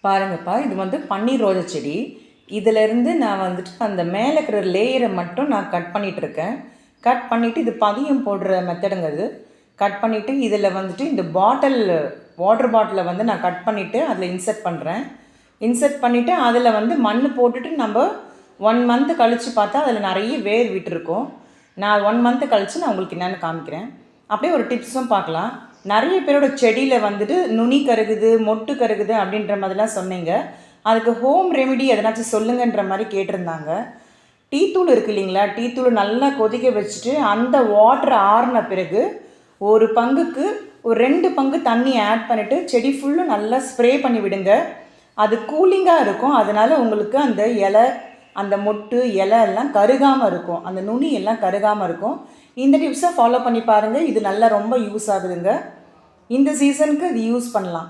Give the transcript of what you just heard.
பாருங்கப்பா, இது வந்து பன்னீர் ரோஜா செடி. இதிலேருந்து நான் வந்துட்டு அந்த மேலே இருக்கிற லேயரை மட்டும் நான் கட் பண்ணிகிட்ருக்கேன். கட் பண்ணிவிட்டு இது பதியம் போடுற மெத்தடுங்க இது. கட் பண்ணிவிட்டு இதில் வந்துட்டு இந்த வாட்டர் பாட்டிலை வந்து நான் கட் பண்ணிவிட்டு அதில் இன்சர்ட் பண்ணுறேன். இன்சர்ட் பண்ணிவிட்டு அதில் வந்து மண் போட்டுட்டு நம்ம 1 மந்த்து கழித்து பார்த்தா அதில் நிறைய வேர் விட்டுருக்கும். நான் 1 மந்த்து கழித்து நான் உங்களுக்கு என்னென்னு காமிக்கிறேன். அப்படியே ஒரு டிப்ஸும் பார்க்கலாம். நிறைய பேரோட செடியில் வந்துட்டு நுனி கருகுது, மொட்டு கருகுது அப்படின்ற மாதிரிலாம் சொன்னீங்க. அதுக்கு ஹோம் ரெமிடி எதனாச்சும் சொல்லுங்கன்ற மாதிரி கேட்டிருந்தாங்க. டீ தூள் இருக்குது இல்லைங்களா, டீ தூள் நல்லா கொதிக்க வச்சுட்டு அந்த வாட்டர் ஆறின பிறகு ஒரு பங்குக்கு ஒரு 2 பங்கு தண்ணி ஆட் பண்ணிவிட்டு செடி ஃபுல்லும் நல்லா ஸ்ப்ரே பண்ணி விடுங்க. அது கூலிங்காக இருக்கும். அதனால் உங்களுக்கு அந்த இலை, அந்த மொட்டு இலை எல்லாம் கருகாமல் இருக்கும். அந்த நுனி எல்லாம் கருகாமல் இருக்கும். இந்த டிப்ஸை ஃபாலோ பண்ணி பாருங்கள். இது நல்லா ரொம்ப யூஸ் ஆகுதுங்க. இந்த சீசனுக்கு இது யூஸ் பண்ணலாம்.